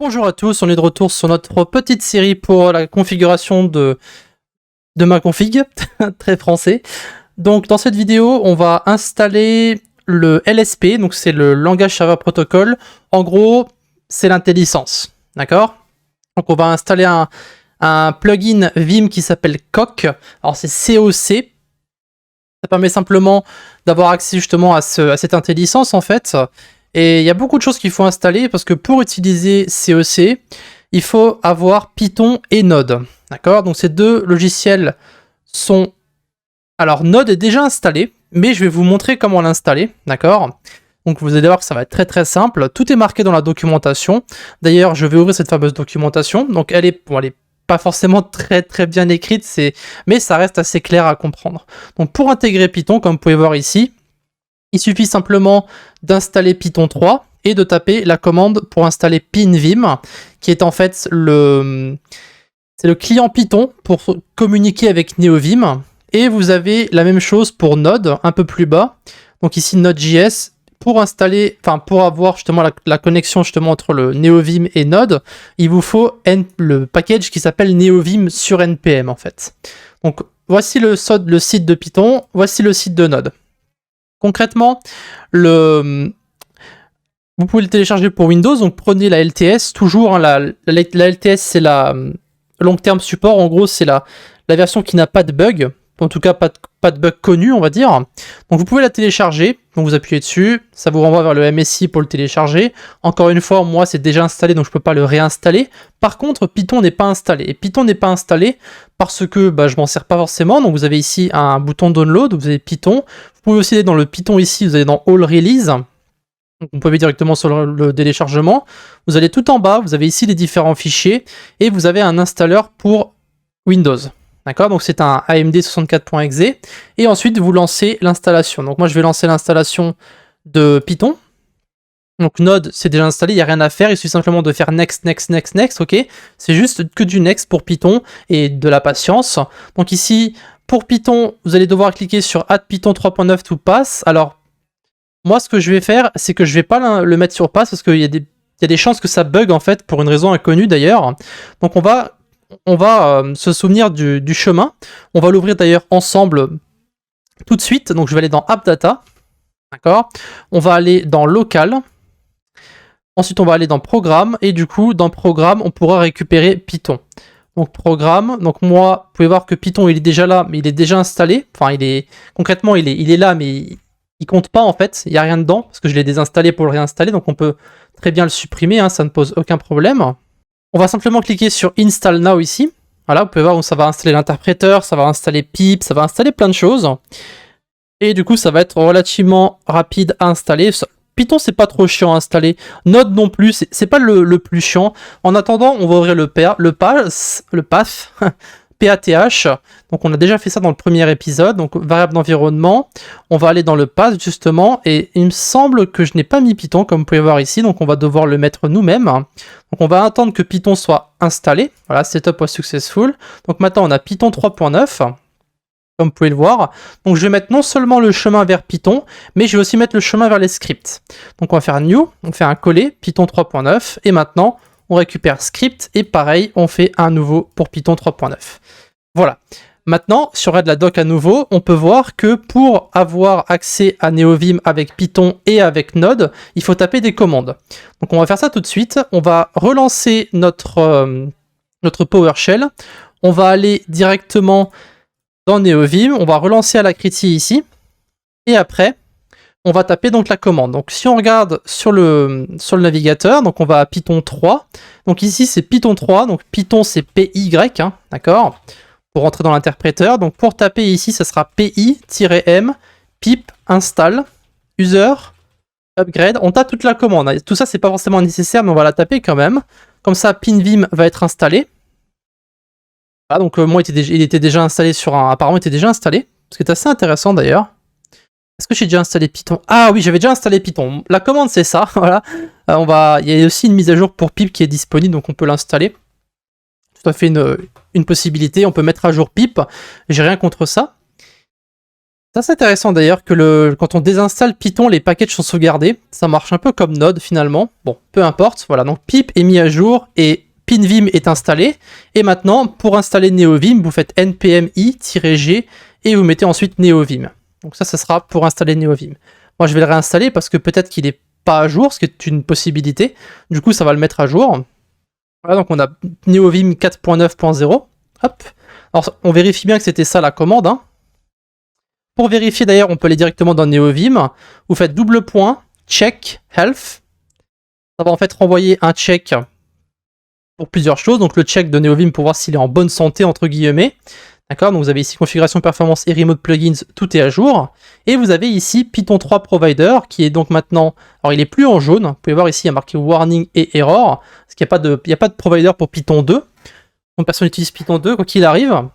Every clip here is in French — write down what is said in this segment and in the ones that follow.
Bonjour à tous, on est de retour sur notre petite série pour la configuration de ma config, très français. Donc dans cette vidéo, on va installer le LSP, donc c'est le langage serveur protocol. En gros, c'est l'IntelliSense, d'accord? Donc on va installer un plugin Vim qui s'appelle Coq. Alors c'est COC. Ça permet simplement d'avoir accès justement à cette IntelliSense en fait. Et il y a beaucoup de choses qu'il faut installer parce que pour utiliser COC, il faut avoir Python et Node. D'accord? Donc ces deux logiciels sont... Alors Node est déjà installé, mais je vais vous montrer comment l'installer. D'accord? Donc vous allez voir que ça va être très très simple. Tout est marqué dans la documentation. D'ailleurs, je vais ouvrir cette fameuse documentation. Donc elle est pas forcément très très bien écrite, mais ça reste assez clair à comprendre. Donc pour intégrer Python, comme vous pouvez voir ici, il suffit simplement d'installer Python 3 et de taper la commande pour installer pinvim, qui est en fait c'est le client Python pour communiquer avec NeoVim. Et vous avez la même chose pour Node, un peu plus bas. Donc ici Node.js, pour installer, pour avoir justement la connexion justement entre le NeoVim et Node, il vous faut le package qui s'appelle NeoVim sur NPM en fait. Donc voici le site de Python, voici le site de Node. Concrètement, vous pouvez le télécharger pour Windows, donc prenez la LTS, toujours, hein, la LTS c'est la long term support, en gros c'est la version qui n'a pas de bug, en tout cas pas de bug connu on va dire. Donc vous pouvez la télécharger, donc vous appuyez dessus, ça vous renvoie vers le MSI pour le télécharger. Encore une fois, moi c'est déjà installé donc je peux pas le réinstaller. Par contre Python n'est pas installé, et Python n'est pas installé parce que je m'en sers pas forcément. Donc vous avez ici un bouton download, vous avez Python, vous pouvez aussi aller dans le Python ici, vous allez dans All Release. Donc vous pouvez directement sur le téléchargement, vous allez tout en bas, vous avez ici les différents fichiers, et vous avez un installeur pour Windows. D'accord, donc c'est un AMD 64.exe, et ensuite vous lancez l'installation. Donc moi je vais lancer l'installation de Python. Donc Node c'est déjà installé, il n'y a rien à faire, il suffit simplement de faire next, next, next, next, ok. C'est juste que du next pour Python et de la patience. Donc ici, pour Python, vous allez devoir cliquer sur Add Python 3.9 to pass. Alors, moi ce que je vais faire, c'est que je vais pas le mettre sur pass parce qu'il y a des chances que ça bug en fait, pour une raison inconnue d'ailleurs. Donc on va se souvenir du chemin. On va l'ouvrir d'ailleurs ensemble tout de suite. Donc je vais aller dans App Data. D'accord. On va aller dans Local. Ensuite on va aller dans Programme. Et du coup dans Programme on pourra récupérer Python. Donc Programme. Donc moi, vous pouvez voir que Python il est déjà là, mais il est déjà installé. Enfin concrètement il est là, mais il compte pas en fait. Il n'y a rien dedans parce que je l'ai désinstallé pour le réinstaller. Donc on peut très bien le supprimer, hein, ça ne pose aucun problème. On va simplement cliquer sur Install Now ici. Voilà, vous pouvez voir où ça va installer l'interpréteur, ça va installer pip, ça va installer plein de choses. Et du coup, ça va être relativement rapide à installer. Python, c'est pas trop chiant à installer. Node non plus, c'est pas le plus chiant. En attendant, on va ouvrir le path, PATH. Donc on a déjà fait ça dans le premier épisode. Donc variable d'environnement. On va aller dans le path justement. Et il me semble que je n'ai pas mis Python comme vous pouvez voir ici. Donc on va devoir le mettre nous-mêmes. Donc on va attendre que Python soit installé. Voilà, setup was successful. Donc maintenant on a Python 3.9. Comme vous pouvez le voir. Donc je vais mettre non seulement le chemin vers Python, mais je vais aussi mettre le chemin vers les scripts. Donc on va faire new, on fait un coller, Python 3.9, et maintenant on récupère script, et pareil, on fait un nouveau pour Python 3.9. Voilà. Maintenant, sur Add la doc à nouveau, on peut voir que pour avoir accès à NeoVim avec Python et avec Node, il faut taper des commandes. Donc on va faire ça tout de suite. On va relancer notre PowerShell. On va aller directement dans NeoVim, on va relancer Alacrity ici, et après, on va taper donc la commande. Donc si on regarde sur le navigateur, donc on va à Python 3, donc ici c'est Python 3, donc Python c'est PY, hein, d'accord, pour rentrer dans l'interpréteur. Donc pour taper ici, ça sera PI-M, pip, install, user, upgrade, on tape toute la commande. Tout ça c'est pas forcément nécessaire, mais on va la taper quand même. Comme ça, pinvim va être installé. Voilà, donc moi il était déjà installé apparemment il était déjà installé, ce qui est assez intéressant d'ailleurs. Est-ce que j'ai déjà installé Python? Ah oui, j'avais déjà installé Python. La commande c'est ça, voilà. Il y a aussi une mise à jour pour pip qui est disponible, donc on peut l'installer. Tout à fait une possibilité, on peut mettre à jour pip, j'ai rien contre ça. Ça c'est intéressant d'ailleurs que quand on désinstalle Python, les packages sont sauvegardés. Ça marche un peu comme Node finalement. Bon, peu importe. Voilà, donc pip est mis à jour et pinvim est installé. Et maintenant, pour installer NeoVim, vous faites npm i-g et vous mettez ensuite NeoVim. Donc ça sera pour installer NeoVim. Moi, je vais le réinstaller parce que peut-être qu'il n'est pas à jour, ce qui est une possibilité. Du coup, ça va le mettre à jour. Voilà, donc on a NeoVim 4.9.0. Hop. Alors, on vérifie bien que c'était ça la commande, hein. Pour vérifier d'ailleurs, on peut aller directement dans NeoVim. Vous faites double point, check, health. Ça va en fait renvoyer un check pour plusieurs choses. Donc le check de NeoVim pour voir s'il est en bonne santé, entre guillemets. D'accord, donc vous avez ici configuration, performance et remote plugins, tout est à jour. Et vous avez ici Python 3 Provider qui est donc maintenant, alors il est plus en jaune. Vous pouvez voir ici, il y a marqué warning et error. Parce qu'il n'y a pas de provider pour Python 2. Donc personne n'utilise Python 2, quoi qu'il arrive.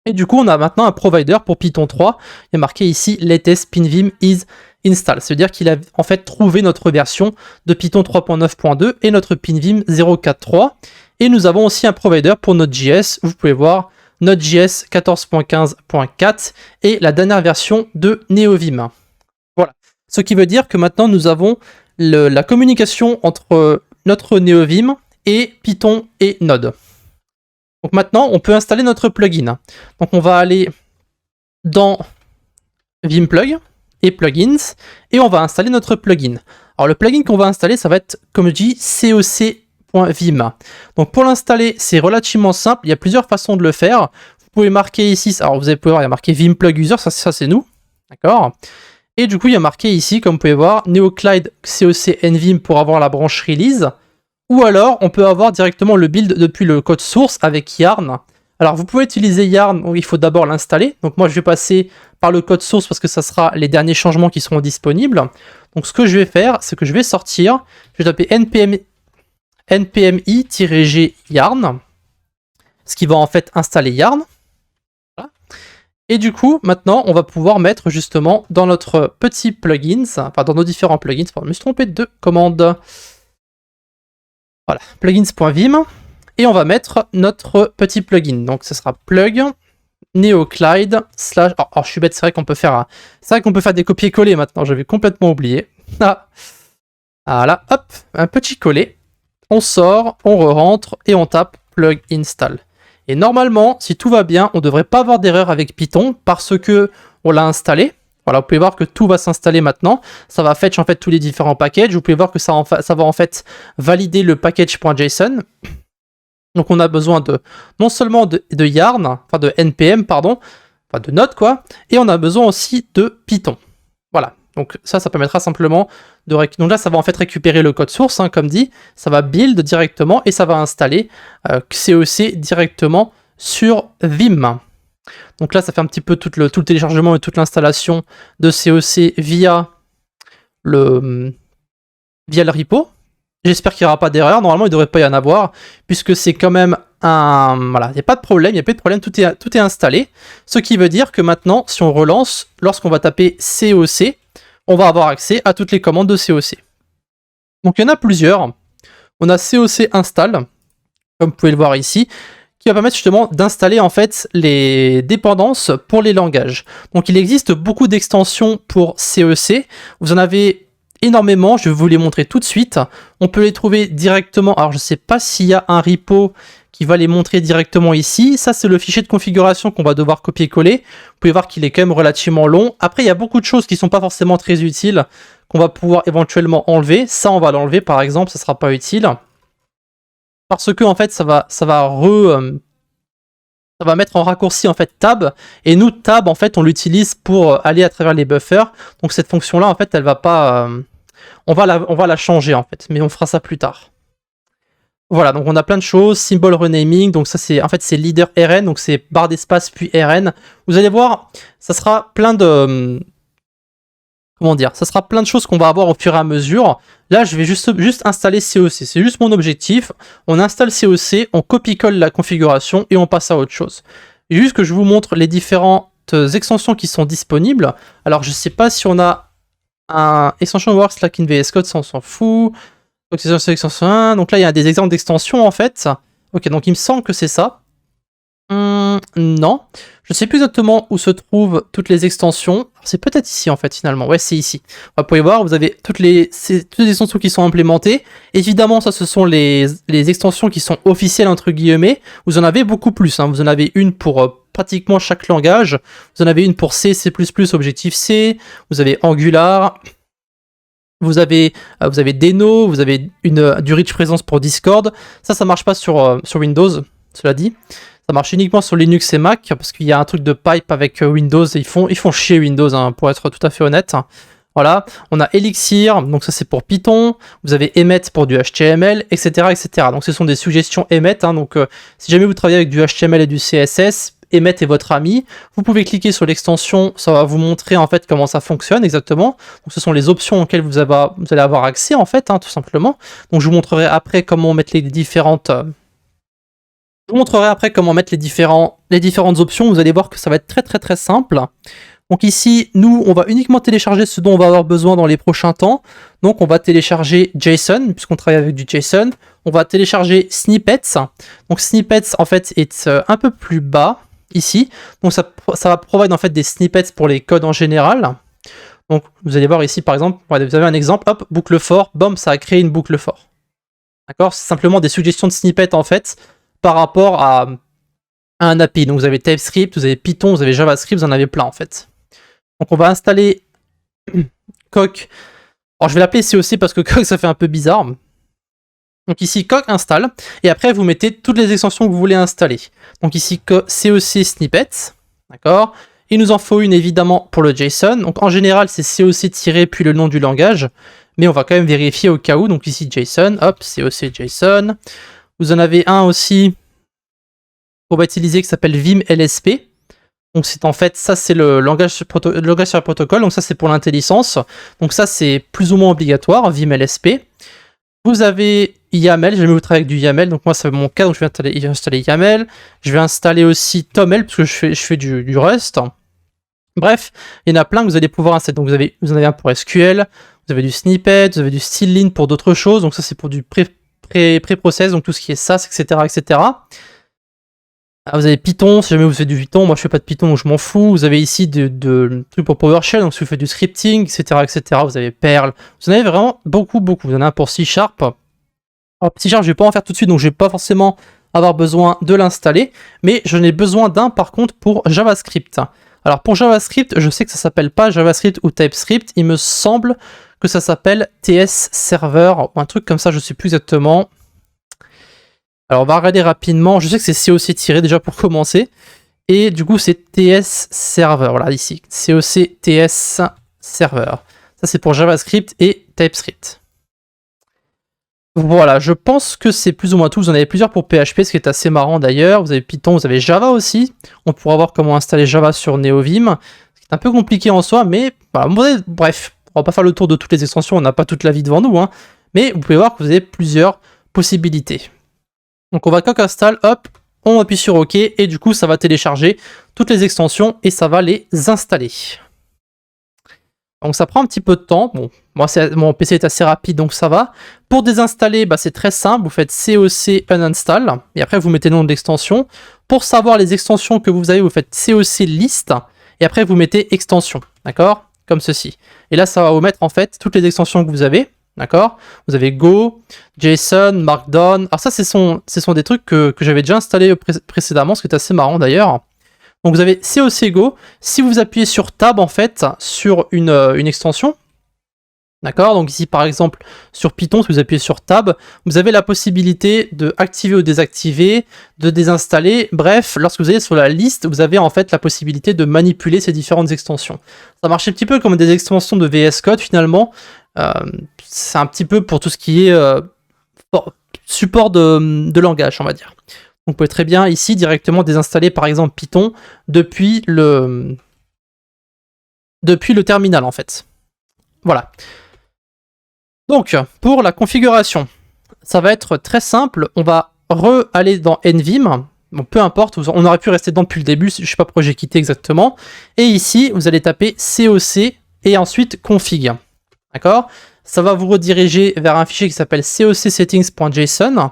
Et du coup, on a maintenant un provider pour Python 3. Il y a marqué ici latest pinvim is install. Ça veut dire qu'il a en fait trouvé notre version de Python 3.9.2 et notre pinvim 0.4.3. Et nous avons aussi un provider pour Node.js. Vous pouvez voir Node.js 14.15.4 et la dernière version de NeoVim. Voilà. Ce qui veut dire que maintenant nous avons la communication entre notre NeoVim et Python et Node. Donc maintenant, on peut installer notre plugin. Donc on va aller dans Vimplug et Plugins, et on va installer notre plugin. Alors le plugin qu'on va installer, ça va être, comme je dis, coc.vim. Donc pour l'installer, c'est relativement simple, il y a plusieurs façons de le faire. Vous pouvez marquer ici, alors vous pouvez voir, il y a marqué Vimplug User, ça c'est nous, d'accord. Et du coup, il y a marqué ici, comme vous pouvez voir, NeoClide coc.nvim pour avoir la branche release. Ou alors, on peut avoir directement le build depuis le code source avec Yarn. Alors, vous pouvez utiliser Yarn, où il faut d'abord l'installer. Donc moi, je vais passer par le code source parce que ça sera les derniers changements qui seront disponibles. Donc ce que je vais faire, c'est que je vais sortir, je vais taper npmi-g Yarn, ce qui va en fait installer Yarn. Voilà. Et du coup, maintenant, on va pouvoir mettre justement dans notre petit plugin, enfin dans nos différents plugins, pardon, je me suis trompé de commande. Voilà, plugins.vim, et on va mettre notre petit plugin. Donc ce sera plug NeoClide slash. Alors je suis bête, c'est vrai qu'on peut faire des copier-coller maintenant, j'avais complètement oublié. Ah. Voilà, hop, un petit coller. On sort, on re-rentre et on tape plug install. Et normalement, si tout va bien, on ne devrait pas avoir d'erreur avec Python parce que on l'a installé. Voilà, vous pouvez voir que tout va s'installer maintenant. Ça va fetch en fait tous les différents packages. Vous pouvez voir que ça va en fait valider le package.json. Donc on a besoin non seulement de Yarn, enfin de npm, pardon, enfin de Node quoi, et on a besoin aussi de Python. Voilà, donc ça permettra simplement de... Donc là, ça va en fait récupérer le code source, hein, comme dit. Ça va build directement et ça va installer coc directement sur Vim. Donc là, ça fait un petit peu tout le téléchargement et toute l'installation de coc via le repo. J'espère qu'il n'y aura pas d'erreur. Normalement, il ne devrait pas y en avoir, puisque c'est quand même un... Voilà, il n'y a pas de problème, tout est installé. Ce qui veut dire que maintenant, si on relance, lorsqu'on va taper coc, on va avoir accès à toutes les commandes de coc. Donc il y en a plusieurs. On a coc install, comme vous pouvez le voir ici, qui va permettre justement d'installer en fait les dépendances pour les langages. Donc il existe beaucoup d'extensions pour coc. Vous en avez énormément, je vais vous les montrer tout de suite. On peut les trouver directement. Alors je ne sais pas s'il y a un repo qui va les montrer directement ici. Ça c'est le fichier de configuration qu'on va devoir copier-coller. Vous pouvez voir qu'il est quand même relativement long. Après il y a beaucoup de choses qui ne sont pas forcément très utiles qu'on va pouvoir éventuellement enlever. Ça on va l'enlever par exemple, ça ne sera pas utile. Parce que en fait ça va mettre en raccourci en fait tab, et nous tab en fait on l'utilise pour aller à travers les buffers. Donc cette fonction là en fait elle va pas, on va la changer en fait, mais on fera ça plus tard. Voilà, donc on a plein de choses, symbol renaming, donc ça c'est en fait c'est leader rn, donc c'est barre d'espace puis rn. Vous allez voir, ça sera plein de comment dire, ça sera plein de choses qu'on va avoir au fur et à mesure. Là, je vais juste installer coc. C'est juste mon objectif. On installe coc, on copie-colle la configuration et on passe à autre chose. Juste que je vous montre les différentes extensions qui sont disponibles. Alors, je ne sais pas si on a un extension works like in VS Code, ça on s'en fout. Donc, c'est extension 1. Donc là, il y a des exemples d'extensions en fait. Ok, donc il me semble que c'est ça. Non. Je sais plus exactement où se trouvent toutes les extensions. C'est peut-être ici en fait finalement. Ouais, c'est ici. Vous pouvez voir, vous avez toutes les extensions qui sont implémentées. Évidemment, ça ce sont les extensions qui sont officielles entre guillemets. Vous en avez beaucoup plus. Hein. Vous en avez une pour pratiquement chaque langage. Vous en avez une pour C, C++, Objective-C. Vous avez Angular. Vous avez Deno. Vous avez du Rich Presence pour Discord. Ça marche pas sur Windows, cela dit. Ça marche uniquement sur Linux et Mac, parce qu'il y a un truc de pipe avec Windows, et ils font chier Windows, hein, pour être tout à fait honnête. Voilà, on a Elixir, donc ça c'est pour Python, vous avez Emmet pour du HTML, etc. etc. Donc ce sont des suggestions Emmet, hein, donc si jamais vous travaillez avec du HTML et du CSS, Emmet est votre ami. Vous pouvez cliquer sur l'extension, ça va vous montrer en fait comment ça fonctionne exactement. Donc ce sont les options auxquelles vous allez avoir accès en fait, hein, tout simplement. Donc je vous montrerai après comment mettre les différentes... Je vous montrerai après comment mettre les différentes options. Vous allez voir que ça va être très simple. Donc ici, nous, on va uniquement télécharger ce dont on va avoir besoin dans les prochains temps. Donc on va télécharger JSON, puisqu'on travaille avec du JSON. On va télécharger Snippets. Donc Snippets, en fait, est un peu plus bas, ici. Donc ça va provide en fait des snippets pour les codes en général. Donc vous allez voir ici, par exemple, vous avez un exemple, hop, boucle for, bam, ça a créé une boucle for. D'accord? C'est simplement des suggestions de snippets, en fait, par rapport à un API. Donc vous avez TypeScript, vous avez Python, vous avez JavaScript, vous en avez plein en fait. Donc on va installer Coq. Alors je vais l'appeler COC parce que Coq ça fait un peu bizarre. Donc ici Coq installe, et après vous mettez toutes les extensions que vous voulez installer. Donc ici COC Snippets, d'accord. Il nous en faut une évidemment pour le JSON. Donc en général c'est COC- puis le nom du langage, mais on va quand même vérifier au cas où. Donc ici JSON, hop, COC JSON. Vous en avez un aussi qu'on va utiliser qui s'appelle Vim LSP. Donc c'est en fait, ça c'est le langage sur le protocole, donc ça c'est pour l'intelligence. Donc ça c'est plus ou moins obligatoire, Vim LSP. Vous avez YAML, jamais vous travaillez avec du YAML, donc moi c'est mon cas, donc je vais installer YAML. Je vais installer aussi TOML, parce que je fais du Rust. Bref, il y en a plein que vous allez pouvoir installer. Donc vous en avez un pour SQL, vous avez du snippet, vous avez du styline pour d'autres choses, donc ça c'est pour du pré-process, donc tout ce qui est SAS, etc. etc. Vous avez Python, si jamais vous faites du Python, moi je fais pas de Python donc je m'en fous. Vous avez ici de trucs pour PowerShell, donc si vous faites du scripting, etc. etc. Vous avez Perl, vous en avez vraiment beaucoup. Vous en avez un pour C#. Alors C# je vais pas en faire tout de suite, donc je vais pas forcément avoir besoin de l'installer, mais j'en ai besoin d'un par contre pour JavaScript. Alors pour JavaScript, je sais que ça s'appelle pas JavaScript ou TypeScript, il me semble que ça s'appelle TS Server ou un truc comme ça, je sais plus exactement. Alors on va regarder rapidement, je sais que c'est COC tiré déjà pour commencer, et du coup c'est TS Server, voilà ici, COC TS Server. Ça c'est pour JavaScript et TypeScript. Voilà, je pense que c'est plus ou moins tout. Vous en avez plusieurs pour PHP, ce qui est assez marrant d'ailleurs. Vous avez Python, vous avez Java aussi. On pourra voir comment installer Java sur NeoVim. C'est un peu compliqué en soi, mais voilà, bref, on va pas faire le tour de toutes les extensions, on n'a pas toute la vie devant nous, hein. Mais vous pouvez voir que vous avez plusieurs possibilités. Donc on va Coq install, hop, on appuie sur OK, et du coup ça va télécharger toutes les extensions et ça va les installer. Donc ça prend un petit peu de temps. Bon, moi mon PC est assez rapide donc ça va. Pour désinstaller, c'est très simple, vous faites COC uninstall et après vous mettez le nom de l'extension. Pour savoir les extensions que vous avez, vous faites COC list et après vous mettez extension, d'accord? Comme ceci. Et là ça va vous mettre en fait toutes les extensions que vous avez, d'accord? Vous avez Go, JSON, Markdown. Alors ça ce sont des trucs que j'avais déjà installés précédemment, ce qui est assez marrant d'ailleurs. Donc vous avez COC Go, si vous appuyez sur Tab en fait, sur une extension, d'accord, donc ici par exemple sur Python, si vous appuyez sur Tab, vous avez la possibilité de activer ou désactiver, de désinstaller, bref, lorsque vous allez sur la liste, vous avez en fait la possibilité de manipuler ces différentes extensions. Ça marche un petit peu comme des extensions de VS Code finalement, c'est un petit peu pour tout ce qui est support de langage, on va dire. Donc vous pouvez très bien ici directement désinstaller par exemple Python depuis le terminal en fait. Voilà. Donc pour la configuration, ça va être très simple. On va aller dans NVim. Bon, peu importe, on aurait pu rester dedans depuis le début, je ne sais pas pourquoi j'ai quitté exactement. Et ici, vous allez taper COC et ensuite config. D'accord? Ça va vous rediriger vers un fichier qui s'appelle cocsettings.json.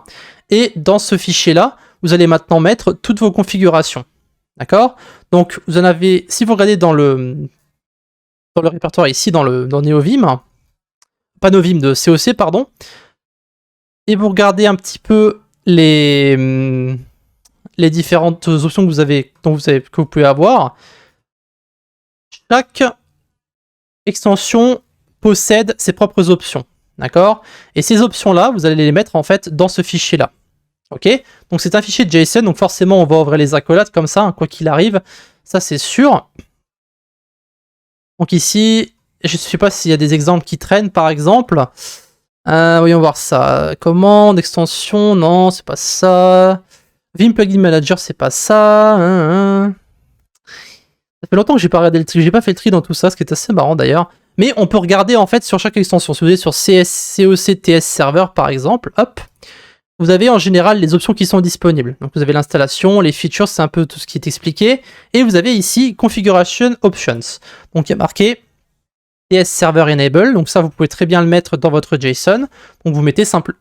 Et dans ce fichier-là, vous allez maintenant mettre toutes vos configurations. D'accord? Donc, vous en avez, si vous regardez dans le répertoire ici, dans NeoVim, pas NeoVim, de COC, pardon, et vous regardez un petit peu les différentes options que vous pouvez avoir, chaque extension possède ses propres options. D'accord? Et ces options-là, vous allez les mettre en fait dans ce fichier-là. Ok? Donc c'est un fichier JSON, donc forcément on va ouvrir les accolades comme ça, hein, quoi qu'il arrive. Ça c'est sûr. Donc ici, je ne sais pas s'il y a des exemples qui traînent par exemple. Voyons voir ça. Commande, extension, non, c'est pas ça. Vim Plugin Manager, c'est pas ça. Ça fait longtemps que j'ai pas regardé le tri, j'ai pas fait le tri dans tout ça, ce qui est assez marrant d'ailleurs. Mais on peut regarder en fait sur chaque extension. Si vous allez sur COC TS Server par exemple, hop, vous avez en général les options qui sont disponibles. Donc vous avez l'installation, les features, c'est un peu tout ce qui est expliqué. Et vous avez ici Configuration Options. Donc il y a marqué TS Server Enable. Donc ça, vous pouvez très bien le mettre dans votre JSON. Donc vous mettez simple.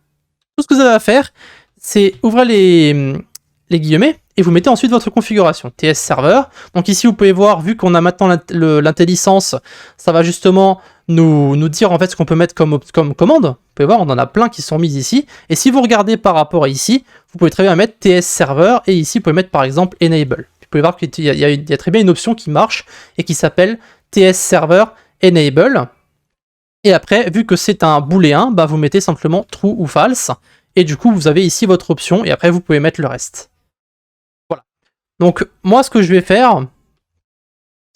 Tout ce que vous avez à faire, c'est ouvrir les guillemets et vous mettez ensuite votre configuration TS Server. Donc ici, vous pouvez voir, vu qu'on a maintenant l'intellicence, ça va justement nous dire en fait ce qu'on peut mettre comme commande. Vous pouvez voir, on en a plein qui sont mises ici. Et si vous regardez par rapport à ici, vous pouvez très bien mettre TS Server et ici, vous pouvez mettre par exemple Enable. Vous pouvez voir qu'il y a très bien une option qui marche et qui s'appelle TS Server Enable. Et après, vu que c'est un booléen, bah vous mettez simplement true ou false. Et du coup, vous avez ici votre option et après, vous pouvez mettre le reste. Voilà. Donc, moi, ce que je vais faire,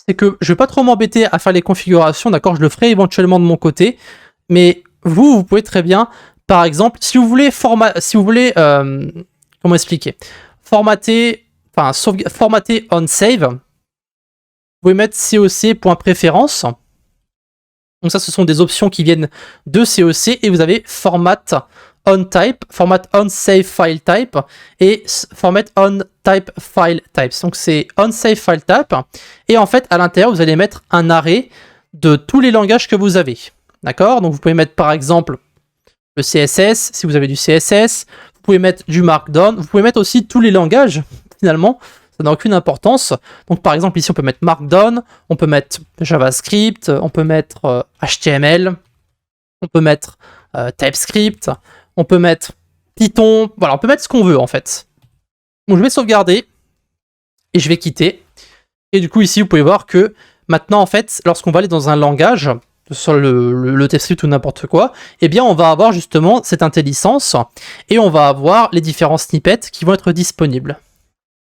c'est que je vais pas trop m'embêter à faire les configurations, d'accord? Je le ferai éventuellement de mon côté. Mais vous pouvez très bien, par exemple, si vous voulez, comment expliquer? Formater on save, vous pouvez mettre coc.préférence. Donc ça, ce sont des options qui viennent de COC et vous avez format on type, format on save file type et format on type file types. Donc c'est on save file type et en fait à l'intérieur vous allez mettre un arrêt de tous les langages que vous avez. D'accord? Donc vous pouvez mettre par exemple le CSS si vous avez du CSS, vous pouvez mettre du Markdown, vous pouvez mettre aussi tous les langages finalement. Ça n'a aucune importance. Donc par exemple ici on peut mettre Markdown, on peut mettre JavaScript, on peut mettre HTML, on peut mettre TypeScript, on peut mettre Python, voilà, on peut mettre ce qu'on veut en fait. Donc je vais sauvegarder et je vais quitter. Et du coup ici vous pouvez voir que maintenant en fait lorsqu'on va aller dans un langage, sur le TypeScript ou n'importe quoi, eh bien on va avoir justement cette IntelliSense et on va avoir les différents snippets qui vont être disponibles.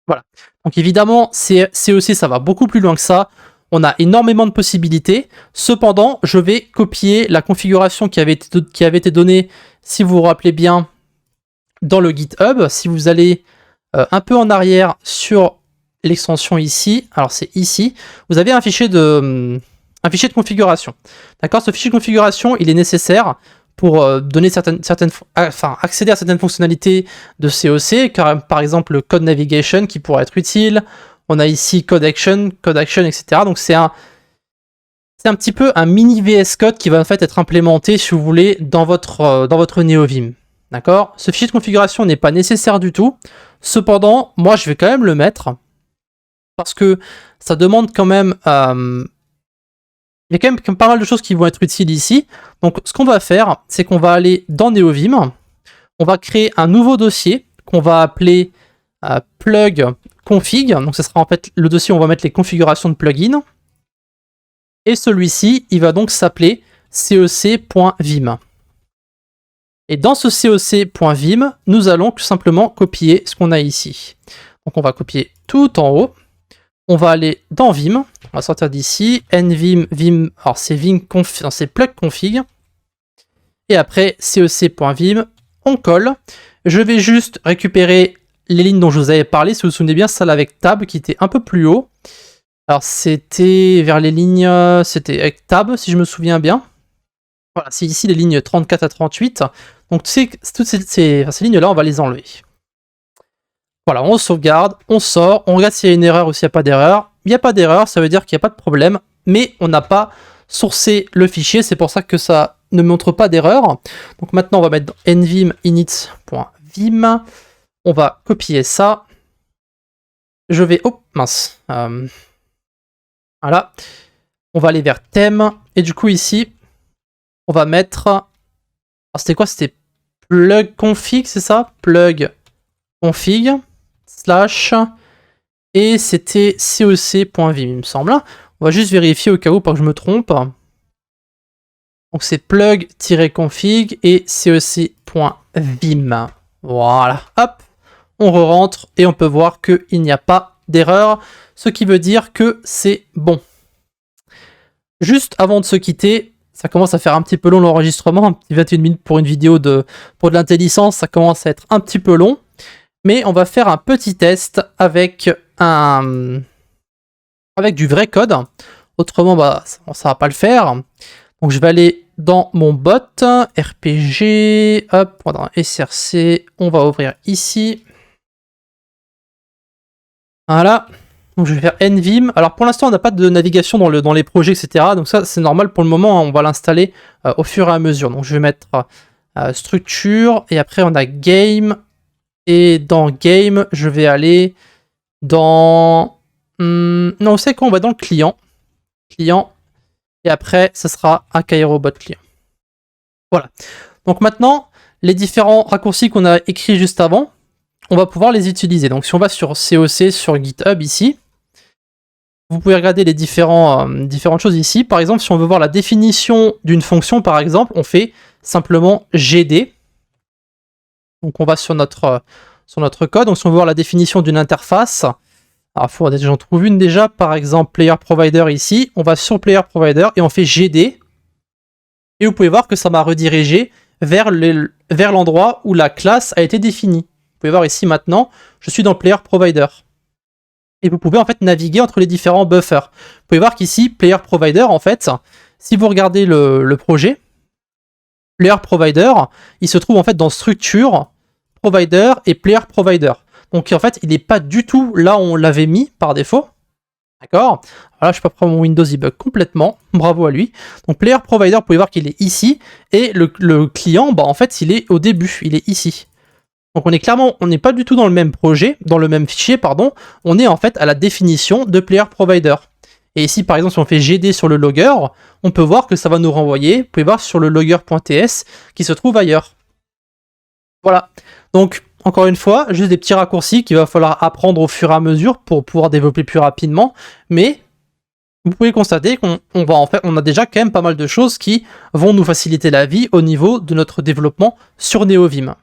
Voilà. Donc évidemment, COC, ça va beaucoup plus loin que ça. On a énormément de possibilités. Cependant, je vais copier la configuration qui avait été donnée, si vous vous rappelez bien, dans le GitHub. Si vous allez un peu en arrière sur l'extension ici, alors c'est ici, vous avez un fichier de configuration. D'accord? Ce fichier de configuration, il est nécessaire pour donner accéder à certaines fonctionnalités de COC, car par exemple le code navigation qui pourrait être utile. On a ici code action, etc. Donc c'est un petit peu un mini VS Code qui va en fait être implémenté, si vous voulez, dans votre NeoVim. D'accord? Ce fichier de configuration n'est pas nécessaire du tout. Cependant, moi je vais quand même le mettre parce que ça demande quand même. Il y a quand même pas mal de choses qui vont être utiles ici. Donc ce qu'on va faire, c'est qu'on va aller dans NeoVim, on va créer un nouveau dossier qu'on va appeler plug config. Donc ce sera en fait le dossier où on va mettre les configurations de plugins. Et celui-ci, il va donc s'appeler coc.vim. Et dans ce coc.vim, nous allons tout simplement copier ce qu'on a ici. Donc on va copier tout en haut. On va aller dans Vim, on va sortir d'ici, nvim, vim, alors c'est c'est plug config, et après coc.vim, on colle. Je vais juste récupérer les lignes dont je vous avais parlé, si vous vous souvenez bien, celle avec tab qui était un peu plus haut. Alors c'était vers les lignes, c'était avec tab si je me souviens bien. Voilà, c'est ici les lignes 34 à 38. Donc toutes ces lignes-là, on va les enlever. Voilà, on sauvegarde, on sort, on regarde s'il y a une erreur ou s'il n'y a pas d'erreur. Il n'y a pas d'erreur, ça veut dire qu'il n'y a pas de problème, mais on n'a pas sourcé le fichier, c'est pour ça que ça ne montre pas d'erreur. Donc maintenant, on va mettre dans nvim init.vim, on va copier ça, je vais... Oh, mince. Voilà. On va aller vers thème. Et du coup, ici, on va mettre... Alors, c'était quoi? C'était plug config, c'est ça? Plug config slash... Et c'était coc.vim, il me semble. On va juste vérifier au cas où, pas que je me trompe. Donc c'est plug-config et coc.vim. Voilà, hop, on re-rentre et on peut voir qu'il n'y a pas d'erreur, ce qui veut dire que c'est bon. Juste avant de se quitter, ça commence à faire un petit peu long l'enregistrement, un petit 21 minutes pour une vidéo pour de l'intelligence, ça commence à être un petit peu long. Mais on va faire un petit test avec du vrai code. Autrement, bah, ça va pas le faire. Donc je vais aller dans mon bot, RPG, hop, dans SRC, on va ouvrir ici. Voilà. Donc je vais faire nvim. Alors pour l'instant, on n'a pas de navigation dans les projets, etc. Donc ça, c'est normal pour le moment, hein, on va l'installer au fur et à mesure. Donc je vais mettre structure, et après on a game. Et dans game, je vais aller dans... non, vous savez quoi, on va dans le client. Client. Et après, ce sera un Kairobot client. Voilà. Donc maintenant, les différents raccourcis qu'on a écrits juste avant, on va pouvoir les utiliser. Donc si on va sur COC, sur GitHub ici, vous pouvez regarder les différentes choses ici. Par exemple, si on veut voir la définition d'une fonction, par exemple, on fait simplement GD. Donc on va sur notre code. Donc si on veut voir la définition d'une interface, alors il faudrait que j'en trouve une déjà, par exemple Player Provider ici, on va sur Player Provider et on fait GD. Et vous pouvez voir que ça m'a redirigé vers l'endroit où la classe a été définie. Vous pouvez voir ici maintenant, je suis dans Player Provider. Et vous pouvez en fait naviguer entre les différents buffers. Vous pouvez voir qu'ici, Player Provider, en fait, si vous regardez le projet, Player Provider, il se trouve en fait dans Structure, Provider et Player Provider. Donc en fait, il n'est pas du tout là où on l'avait mis par défaut. D'accord? Voilà, je peux prendre mon Windows, il bug complètement. Bravo à lui. Donc Player Provider, vous pouvez voir qu'il est ici. Et le client, bah, en fait, il est au début. Il est ici. Donc on n'est pas du tout dans le même projet, dans le même fichier, pardon. On est en fait à la définition de Player Provider. Et ici, par exemple, si on fait GD sur le logger, on peut voir que ça va nous renvoyer. Vous pouvez voir sur le logger.ts qui se trouve ailleurs. Voilà. Donc, encore une fois, juste des petits raccourcis qu'il va falloir apprendre au fur et à mesure pour pouvoir développer plus rapidement. Mais vous pouvez constater qu'on a déjà quand même pas mal de choses qui vont nous faciliter la vie au niveau de notre développement sur NeoVim.